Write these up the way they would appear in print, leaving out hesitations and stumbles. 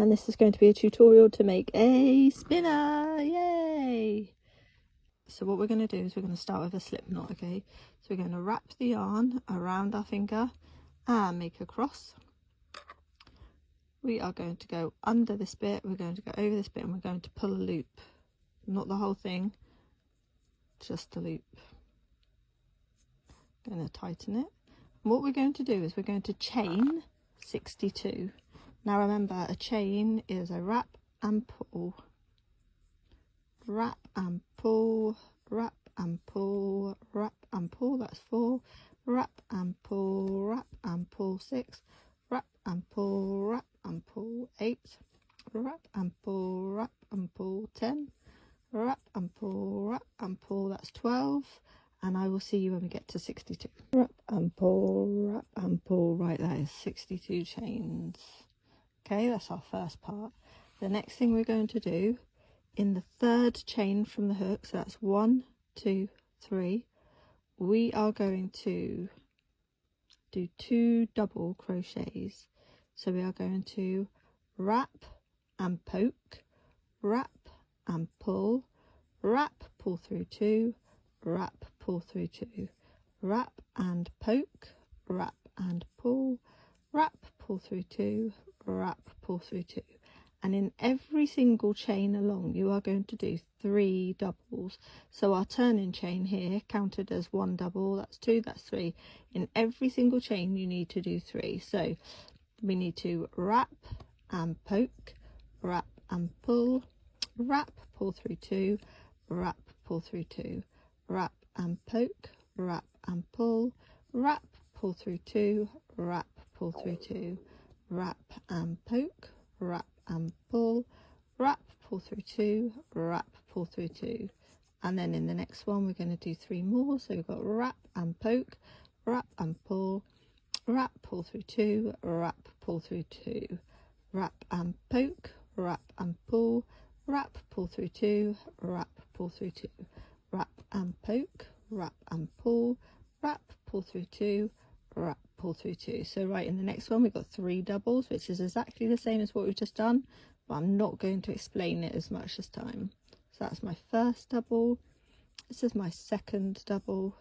and this is going to be a tutorial to make a spinner. Yay! So what we're going to do is we're going to start with a slip knot, okay? So we're going to wrap the yarn around our finger and make a cross. We are going to go under this bit, we're going to go over this bit, and we're going to pull a loop. Not the whole thing, just a loop. Going to tighten it. And what we're going to do is we're going to chain 62. Now remember, a chain is a wrap and pull, wrap and pull, wrap and pull, wrap and pull, that's 4, wrap and pull 6, wrap and pull 8, wrap and pull 10, wrap and pull, that's 12, and I will see you when we get to 62. Wrap and pull, right, that is 62 chains. Okay, that's our first part. The next thing we're going to do, in the third chain from the hook, so that's 1, 2, 3, we are going to do 2 double crochets. So we are going to wrap and poke, wrap and pull, wrap, pull through 2, wrap, pull through 2, wrap and poke, wrap and pull, wrap, pull through 2, wrap, pull through 2, and in every single chain along you are going to do 3 doubles. So our turning chain here counted as 1 double, that's 2, that's 3. In every single chain you need to do 3. So we need to wrap and poke, wrap and pull, wrap, pull through 2, wrap, pull through 2, wrap and poke, wrap and pull, wrap, pull through 2, wrap, pull through 2, wrap and poke, wrap and pull, wrap, pull through 2, wrap, pull through 2, and then in the next one we're going to do 3 more. So we've got wrap and poke, wrap and pull, wrap, pull through 2, wrap, pull through 2, wrap and poke, wrap and pull, wrap, pull through 2, wrap, pull through 2, wrap and poke, wrap and pull, wrap, pull through 2, wrap, pull through 2. So right, in the next one we've got 3 doubles, which is exactly the same as what we've just done, but I'm not going to explain it as much this time. So that's my first double, this is my second double,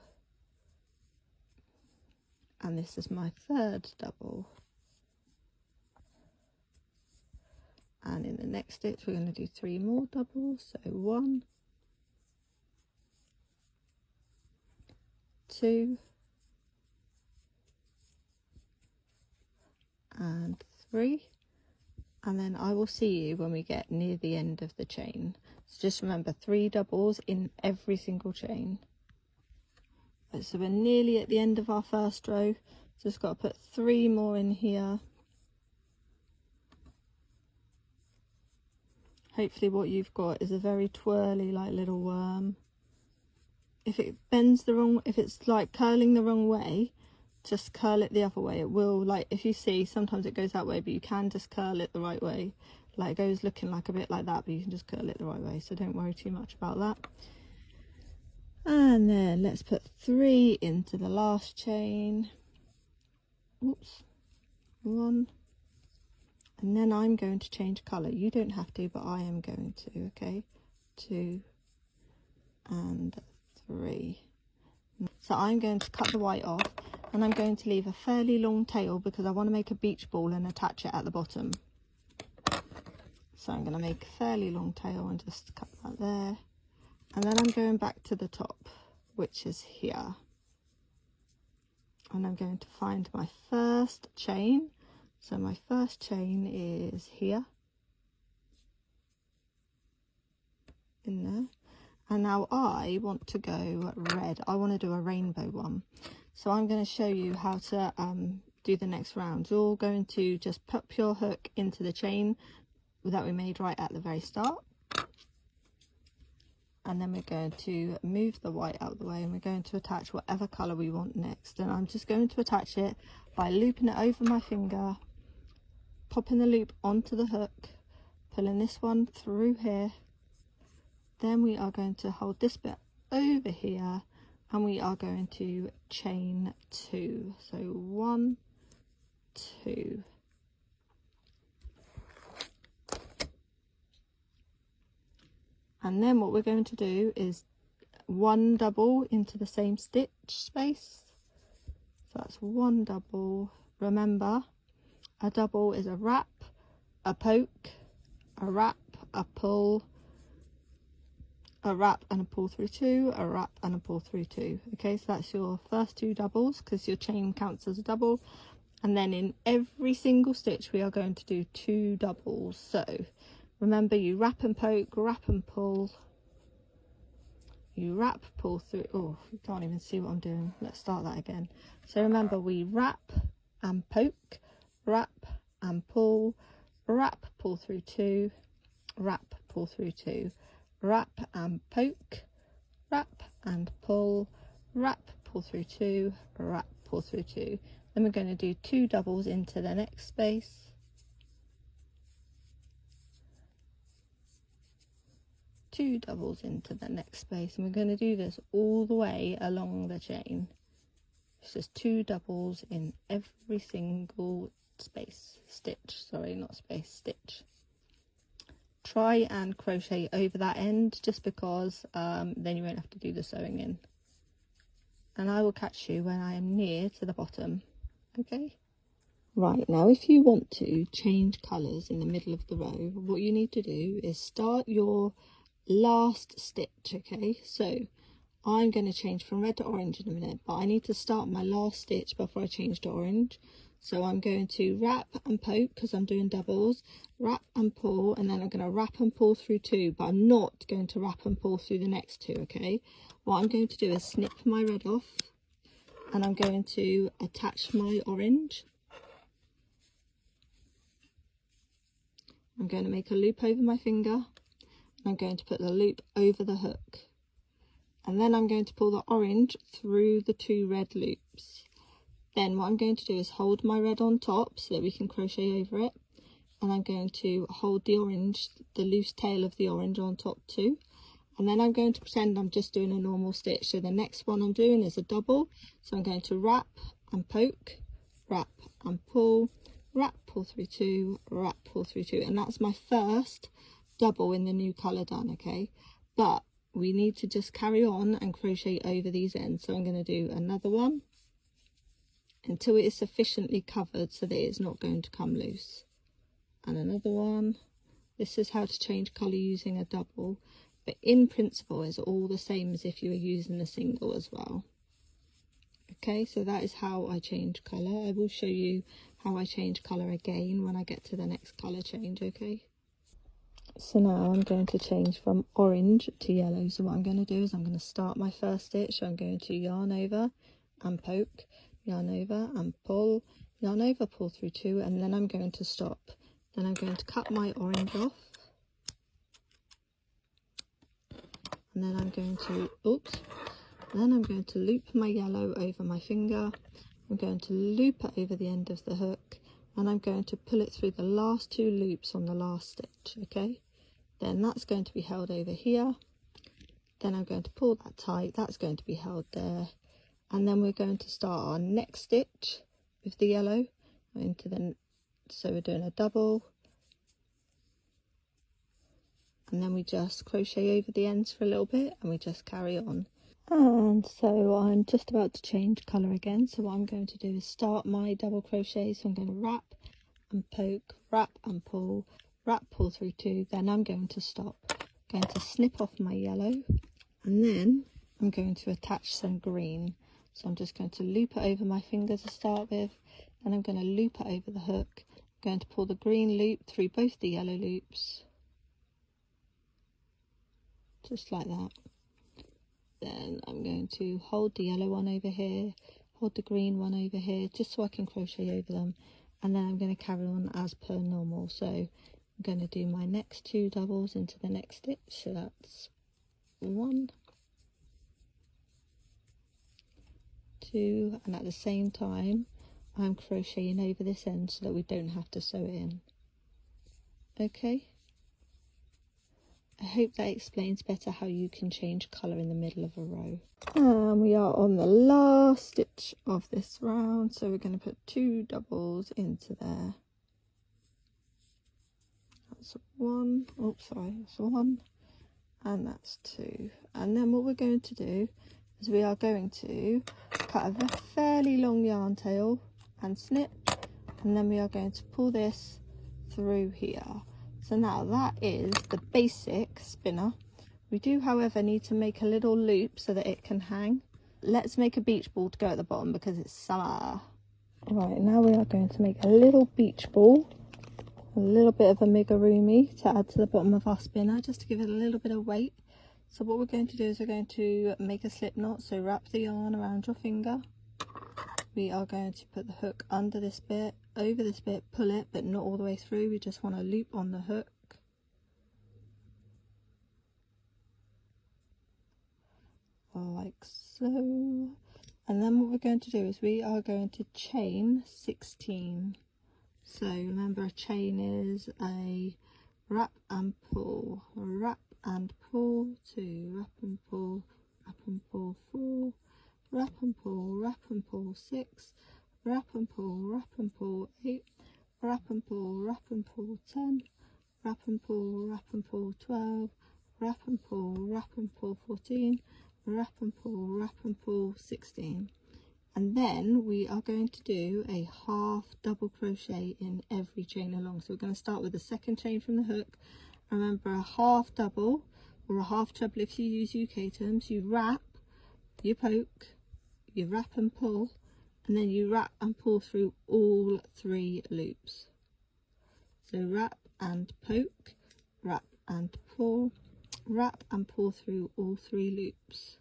and this is my third double. And in the next stitch we're going to do 3 more doubles, so 1, 2, and 3, and then I will see you when we get near the end of the chain. So just remember, 3 doubles in every single chain. So we're nearly at the end of our first row, so just got to put 3 more in here. Hopefully what you've got is a very twirly like little worm. If it bends the wrong, if it's like curling the wrong way, just curl it the other way. It will, like, if you see, sometimes it goes that way, but you can just curl it the right way. Like, it goes looking like a bit like that, but you can just curl it the right way, so don't worry too much about that. And then let's put 3 into the last chain. Oops, 1. And then I'm going to change colour. You don't have to, but I am going to, okay? 2 and 3. So I'm going to cut the white off, and I'm going to leave a fairly long tail because I want to make a beach ball and attach it at the bottom. So I'm going to make a fairly long tail and just cut that there. And then I'm going back to the top, which is here. And I'm going to find my first chain. So my first chain is here, in there. And now I want to go red. I want to do a rainbow one. So I'm going to show you how to do the next round. You're going to just pop your hook into the chain that we made right at the very start. And then we're going to move the white out of the way, and we're going to attach whatever colour we want next. And I'm just going to attach it by looping it over my finger, popping the loop onto the hook, pulling this one through here. Then we are going to hold this bit over here, and we are going to chain 2. So 1, 2, And then what we're going to do is one double into the same stitch space. So that's one double. Remember, a double is a wrap, a poke, a wrap, a pull, a wrap and a pull through two, a wrap and a pull through two. Okay, so that's your first two doubles, because your chain counts as a double. And then in every single stitch we are going to do two doubles. So remember, you wrap and poke, wrap and pull, you wrap, pull through. Oh, you can't even see what I'm doing. Let's start that again. So remember, we wrap and poke, wrap and pull, wrap, pull through two, wrap, pull through two, wrap and poke, wrap and pull, wrap, pull through two, wrap, pull through two. Then we're going to do two doubles into the next space. Two doubles into the next space, and we're going to do this all the way along the chain. It's just two doubles in every single space, stitch, sorry, not space, stitch. Try and crochet over that end, just because then you won't have to do the sewing in. And I will catch you when I am near to the bottom. Okay? Right, now if you want to change colours in the middle of the row, what you need to do is start your last stitch. Okay, so I'm going to change from red to orange in a minute, but I need to start my last stitch before I change to orange. So I'm going to wrap and poke, because I'm doing doubles, wrap and pull, and then I'm going to wrap and pull through two, but I'm not going to wrap and pull through the next two. Okay, what I'm going to do is snip my red off, and I'm going to attach my orange. I'm going to make a loop over my finger. I'm going to put the loop over the hook, and then I'm going to pull the orange through the two red loops. Then what I'm going to do is hold my red on top so that we can crochet over it, and I'm going to hold the orange, the loose tail of the orange, on top too, and then I'm going to pretend I'm just doing a normal stitch. So the next one I'm doing is a double, so I'm going to wrap and poke, wrap and pull, wrap, pull through two, wrap, pull through two, and that's my first double in the new colour done. Okay, but we need to just carry on and crochet over these ends. So I'm going to do another one until it is sufficiently covered so that it's not going to come loose, and another one. This is how to change colour using a double, but in principle it's all the same as if you were using a single as well. Okay, so that is how I change colour. I will show you how I change colour again when I get to the next colour change. Okay, so now I'm going to change from orange to yellow. So what I'm going to do is I'm going to start my first stitch. So I'm going to yarn over and poke, yarn over and pull, yarn over, pull through two, and then I'm going to stop. Then I'm going to cut my orange off, and then I'm going to, then I'm going to loop my yellow over my finger. I'm going to loop it over the end of the hook, and I'm going to pull it through the last two loops on the last stitch. Okay, then that's going to be held over here. Then I'm going to pull that tight, that's going to be held there, and then we're going to start our next stitch with the yellow into the, so we're doing a double, and then we just crochet over the ends for a little bit, and we just carry on. And so I'm just about to change colour again, so what I'm going to do is start my double crochet. So I'm going to wrap and poke, wrap and pull, wrap, pull through two, then I'm going to stop. I'm going to snip off my yellow, and then I'm going to attach some green. So I'm just going to loop it over my finger to start with, then I'm going to loop it over the hook. I'm going to pull the green loop through both the yellow loops, just like that. Then I'm going to hold the yellow one over here, hold the green one over here, just so I can crochet over them, and then I'm going to carry on as per normal. So I'm going to do my next two doubles into the next stitch. So that's 1, 2, and at the same time I'm crocheting over this end so that we don't have to sew it in. Okay, I hope that explains better how you can change colour in the middle of a row. And we are on the last stitch of this round, so we're going to put two doubles into there. That's 1, oops, sorry, that's 1 and that's 2. And then what we're going to do is we are going to cut a fairly long yarn tail and snip, and then we are going to pull this through here. So now that is the basic spinner. We do, however, need to make a little loop so that it can hang. Let's make a beach ball to go at the bottom because it's summer. Right, now we are going to make a little beach ball, a little bit of amigurumi to add to the bottom of our spinner, just to give it a little bit of weight. So what we're going to do is we're going to make a slip knot. So wrap the yarn around your finger. We are going to put the hook under this bit, over this bit, pull it, but not all the way through. We just want to loop on the hook. Like so. And then what we're going to do is we are going to chain 16. So remember, a chain is a wrap and pull, wrap and pull, 2, wrap and pull, 4, wrap and pull, 6, wrap and pull, 8, wrap and pull, 10, wrap and pull, 12, wrap and pull, 14, wrap and pull, 16. And then we are going to do a half double crochet in every chain along. So we're going to start with the second chain from the hook. Remember, a half double or a half treble if you use UK terms. You wrap, you poke, you wrap and pull, and then you wrap and pull through all 3 loops. So wrap and poke, wrap and pull through all 3 loops.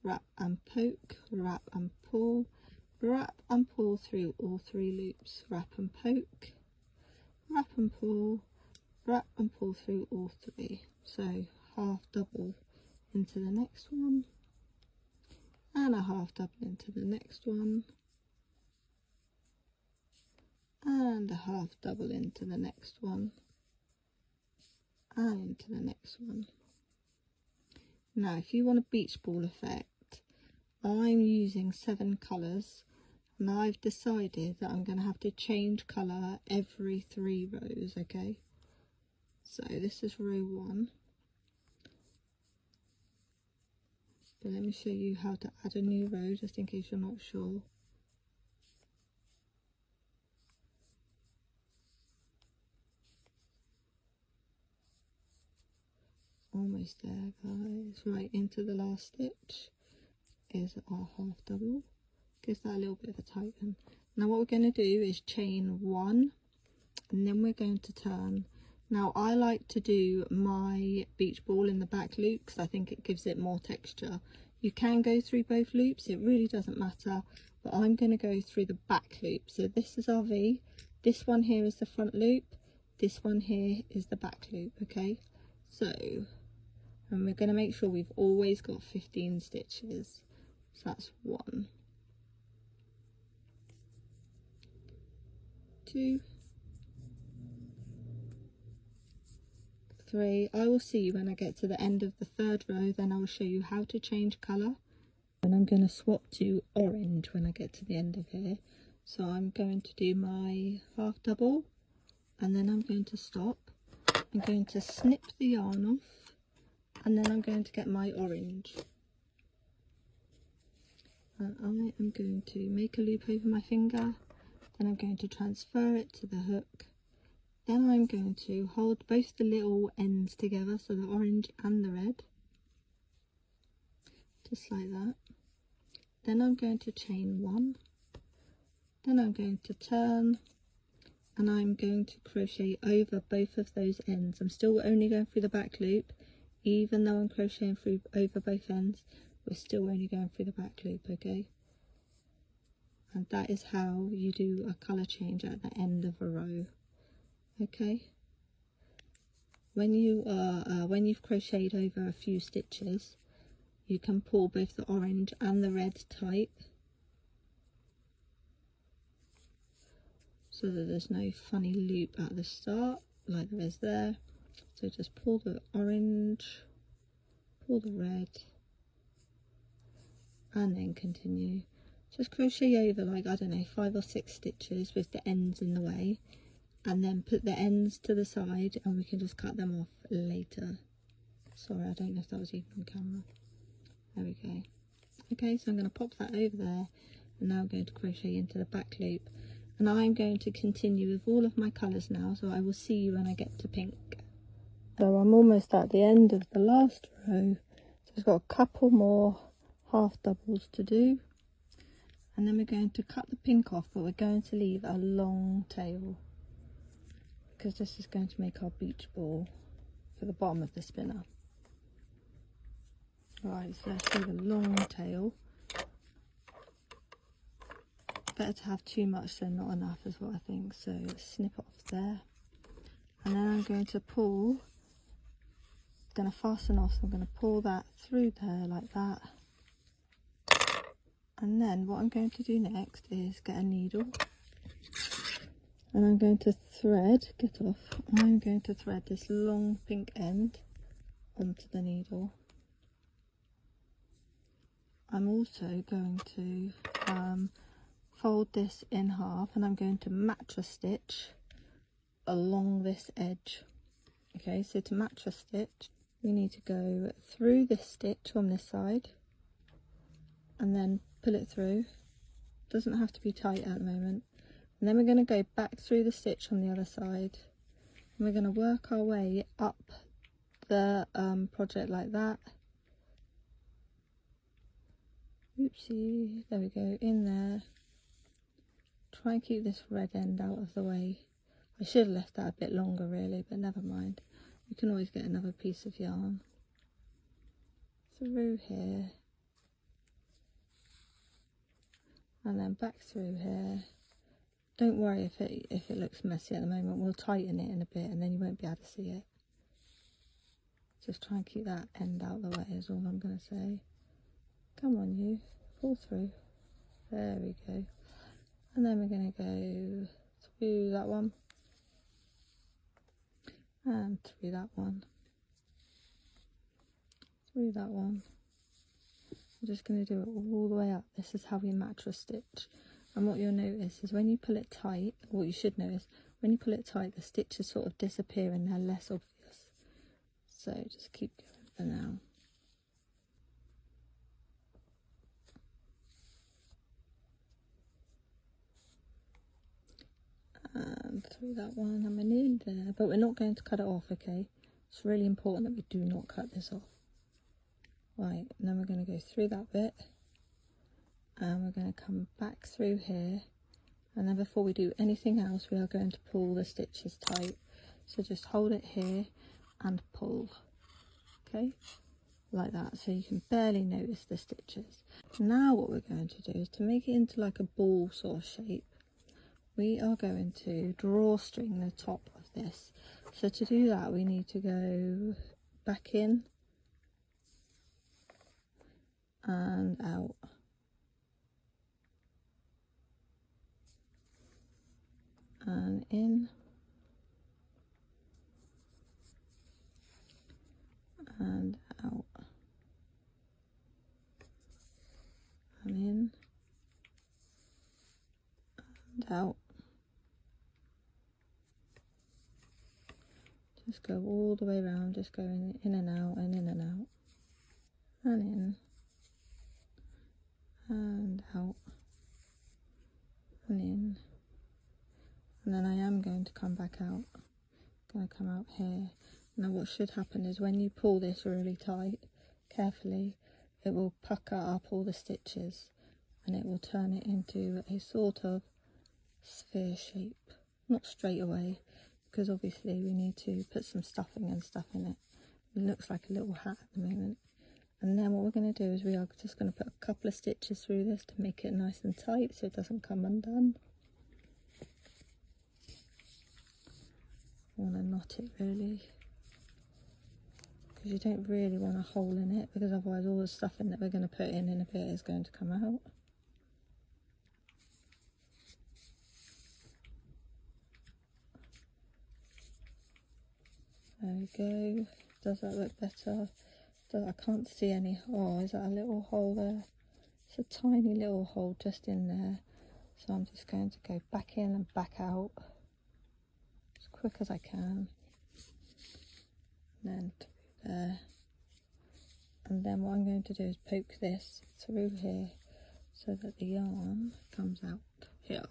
Wrap and poke, wrap and pull, wrap and pull through all 3 loops. Wrap and poke, wrap and pull through all 3. So half double into the next one, and a half double into the next one, and a half double into the next one, and into the next one. Now if you want a beach ball effect, I'm using 7 colours, and I've decided that I'm going to have to change colour every 3 rows, okay? So this is row 1. But let me show you how to add a new row, just in case you're not sure. Almost there, guys. Right, into the last stitch is our half double. Gives that a little bit of a tighten. Now what we're going to do is chain 1, and then we're going to turn. Now I like to do my beach ball in the back loop because I think it gives it more texture. You can go through both loops, it really doesn't matter, but I'm going to go through the back loop. So this is our V, this one here is the front loop, this one here is the back loop, okay? So, and we're going to make sure we've always got 15 stitches. So that's 1, 2, 3. I will see you when I get to the end of the 3rd row, then I will show you how to change colour. And I'm going to swap to orange when I get to the end of here. So I'm going to do my half double, and then I'm going to stop. I'm going to snip the yarn off, and then I'm going to get my orange. And I am going to make a loop over my finger, then I'm going to transfer it to the hook. Then I'm going to hold both the little ends together, so the orange and the red, just like that. Then I'm going to chain 1, then I'm going to turn, and I'm going to crochet over both of those ends. I'm still only going through the back loop, even though I'm crocheting through over both ends, we're still only going through the back loop, okay? And that is how you do a colour change at the end of a row, okay? When you've crocheted over a few stitches, you can pull both the orange and the red tight, so that there's no funny loop at the start like there is there. So just pull the orange, pull the red, and then continue. Just crochet over, like, I don't know, 5 or 6 stitches with the ends in the way, and then put the ends to the side, and we can just cut them off later. Sorry, I don't know if that was even on camera. There we go. Okay, so I'm going to pop that over there, and now I'm going to crochet into the back loop, and I'm going to continue with all of my colours now, so I will see you when I get to pink. So I'm almost at the end of the last row, so I've got a couple more half doubles to do, and then we're going to cut the pink off, but we're going to leave a long tail because this is going to make our beach ball for the bottom of the spinner. Right, so let's leave a long tail. Better to have too much than not enough is what I think. So let's snip it off there. And then I'm going to pull, going to fasten off, so I'm going to pull that through there like that. And then what I'm going to do next is get a needle. And I'm going to thread, I'm going to thread this long pink end onto the needle. I'm also going to fold this in half, and I'm going to match stitch along this edge. Okay, so to match stitch, we need to go through this stitch on this side and then pull it through. Doesn't have to be tight at the moment. And then we're going to go back through the stitch on the other side, and we're going to work our way up the project like that. Oopsie, there we go, in there. Try and keep this red end out of the way. I should have left that a bit longer really, but never mind. You can always get another piece of yarn through here, and then back through here. Don't worry if it looks messy at the moment. We'll tighten it in a bit and then you won't be able to see it. Just try and keep that end out of the way is all I'm going to say. Come on, you, pull through. There we go. And then we're going to go through that one and through that one, through that one. I'm just going to do it all the way up. This is how we match a stitch. And what you'll notice is when you pull it tight, what you should notice, when you pull it tight, the stitches sort of disappear and they're less obvious. So just keep going for now. And through that one, and we're nearly there, but we're not going to cut it off, okay? It's really important that we do not cut this off. Right, and then we're going to go through that bit, and we're going to come back through here, and then before we do anything else, we are going to pull the stitches tight. So just hold it here and pull, okay? Like that, so you can barely notice the stitches. Now what we're going to do is to make it into like a ball sort of shape. We are going to drawstring the top of this. So to do that, we need to go back in and out. And in. And out. And in. And out. Just go all the way around, just going in and out and in and out. And in. And out. And in. And then I am going to come back out. I'm going to come out here. Now what should happen is when you pull this really tight, carefully, it will pucker up all the stitches and it will turn it into a sort of sphere shape. Not straight away, because obviously we need to put some stuffing and stuff in it. It looks like a little hat at the moment. And then what we're going to do is we are just going to put a couple of stitches through this to make it nice and tight so it doesn't come undone. I want to knot it really, because you don't really want a hole in it, because otherwise all the stuffing that we're going to put in a bit is going to come out. There we go. Does that look better? I can't see any. Oh, is that a little hole there? It's a tiny little hole just in there. So I'm just going to go back in and back out as quick as I can. And then through there. and then what I'm going to do is poke this through here so that the yarn comes out here.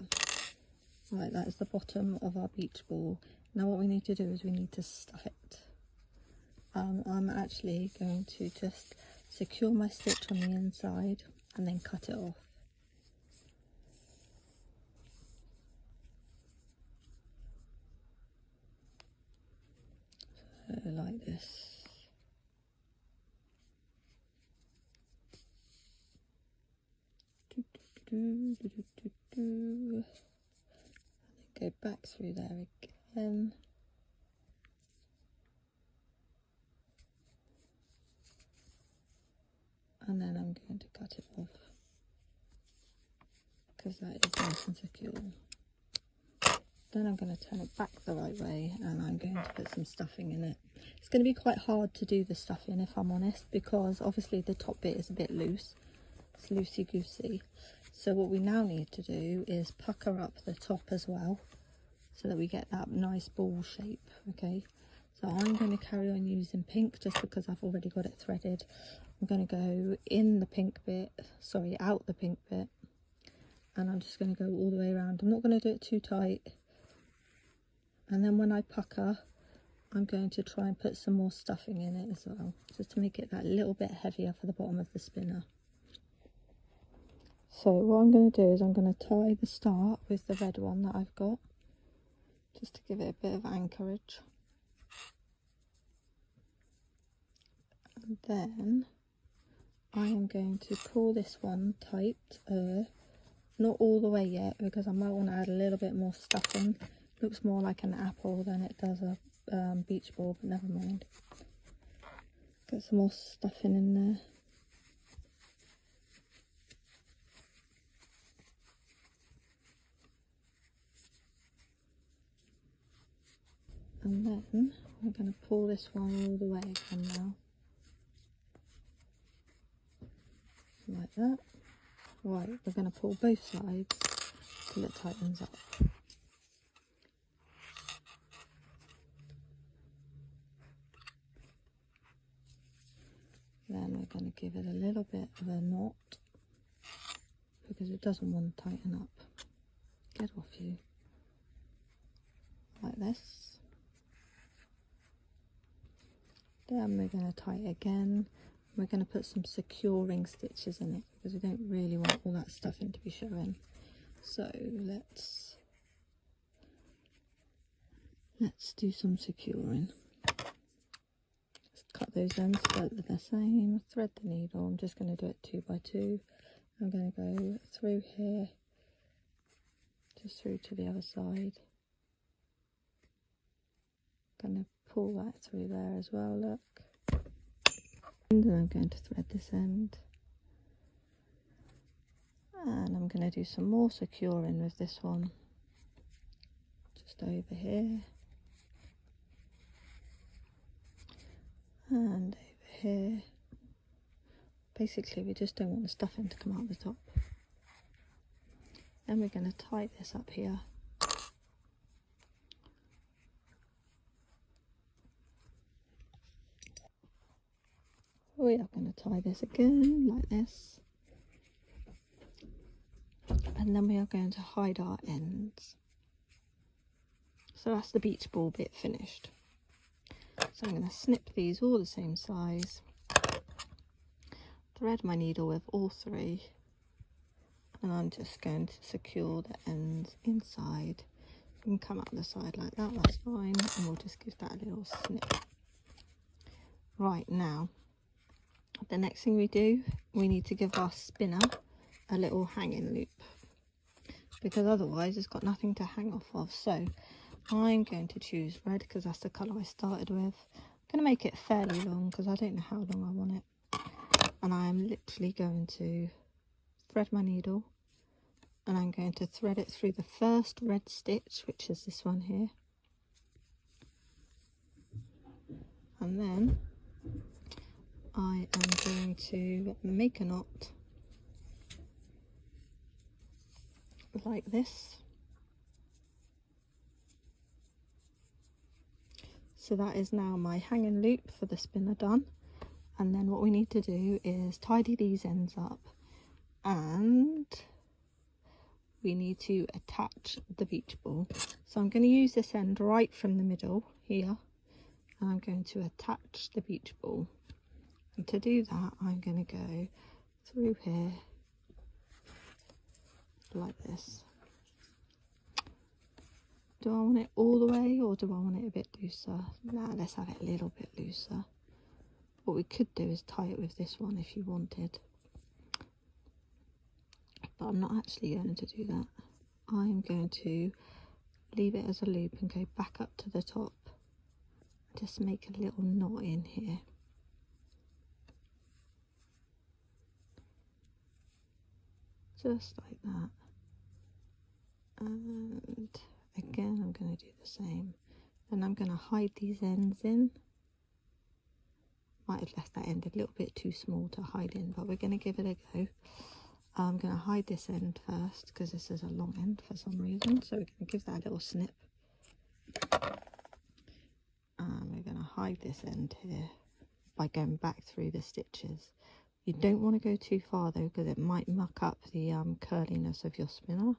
Right, that is the bottom of our beach ball. Now what we need to do is we need to stuff it. I'm actually going to just secure my stitch on the inside and then cut it off. So like this. And then go back through there again. And then I'm going to cut it off because that is nice and secure. Then I'm going to turn it back the right way and I'm going to put some stuffing in it. It's going to be quite hard to do the stuffing if I'm honest, because obviously the top bit is a bit loose. It's loosey-goosey. So what we now need to do is pucker up the top as well so that we get that nice ball shape, okay? So I'm going to carry on using pink just because I've already got it threaded. I'm going to go in the pink bit, sorry, out the pink bit, and I'm just going to go all the way around. I'm not going to do it too tight. And then when I pucker, I'm going to try and put some more stuffing in it as well, just to make it that little bit heavier for the bottom of the spinner. So what I'm going to do is I'm going to tie the start with the red one that I've got, just to give it a bit of anchorage. And then I am going to pull this one tight, not all the way yet, because I might want to add a little bit more stuffing. Looks more like an apple than it does a beach ball, but never mind. Get some more stuffing in there. And then we're going to pull this one all the way again now. Like that. Right, we're going to pull both sides till it tightens up. Then we're going to give it a little bit of a knot because it doesn't want to tighten up. Get off you. Like this. Then we're going to tie it again. We're going to put some securing stitches in it because we don't really want all that stuffing to be showing. So let's do some securing. Let's cut those ends so that they're the same. Thread the needle. I'm just going to do it 2 by 2. I'm going to go through here, just through to the other side. Going to pull that through there as well, look. And then I'm going to thread this end. And I'm going to do some more securing with this one. Just over here. And over here. Basically, we just don't want the stuffing to come out the top. Then we're going to tie this up here. We are going to tie this again like this, and then we are going to hide our ends. So that's the beach ball bit finished. So I'm going to snip these all the same size, thread my needle with all 3, and I'm just going to secure the ends inside. You can come out the side like that, that's fine, and we'll just give that a little snip. Right, now the next thing we do, we need to give our spinner a little hanging loop, because otherwise it's got nothing to hang off of. So I'm going to choose red because that's the colour I started with. I'm going to make it fairly long because I don't know how long I want it. And I'm literally going to thread my needle, and I'm going to thread it through the first red stitch, which is this one here. And then I am going to make a knot like this. So that is now my hanging loop for the spinner done. And then what we need to do is tidy these ends up, and we need to attach the beach ball. So I'm going to use this end right from the middle here, and I'm going to attach the beach ball. And to do that, I'm going to go through here like this. Do I want it all the way, or do I want it a bit looser? Nah, let's have it a little bit looser. What we could do is tie it with this one if you wanted, but I'm not actually going to do that. I'm going to leave it as a loop and go back up to the top. Just make a little knot in here. Just like that. And again, I'm going to do the same. Then I'm going to hide these ends in. Might have left that end a little bit too small to hide in, but we're going to give it a go. I'm going to hide this end first because this is a long end for some reason. So we're going to give that a little snip. And we're going to hide this end here by going back through the stitches. You don't want to go too far though, because it might muck up the curliness of your spinner.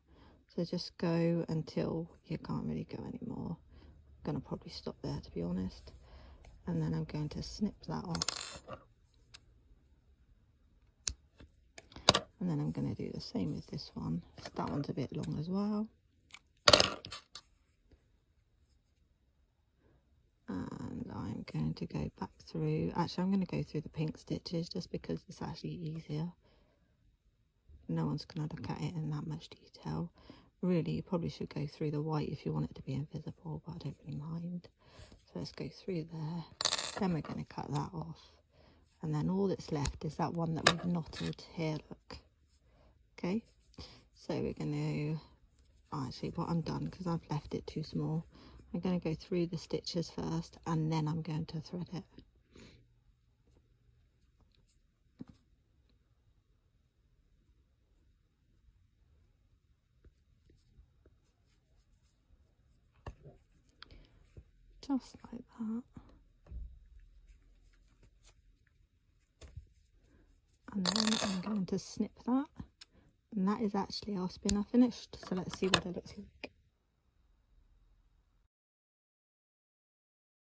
So just go until you can't really go anymore. I'm going to probably stop there, to be honest. And then I'm going to snip that off. And then I'm going to do the same with this one. So that one's a bit long as well. And I'm going to go back through. Actually, I'm going to go through the pink stitches just because it's actually easier. No one's going to look at it in that much detail. Really, you probably should go through the white if you want it to be invisible, but I don't really mind. So let's go through there. Then we're going to cut that off. And then all that's left is that one that we've knotted here, look. Okay, so we're going to, actually what I'm done, because I've left it too small, I'm going to go through the stitches first, and then I'm going to thread it. Just like that. And then I'm going to snip that. And that is actually our spinner finished. So let's see what it looks like.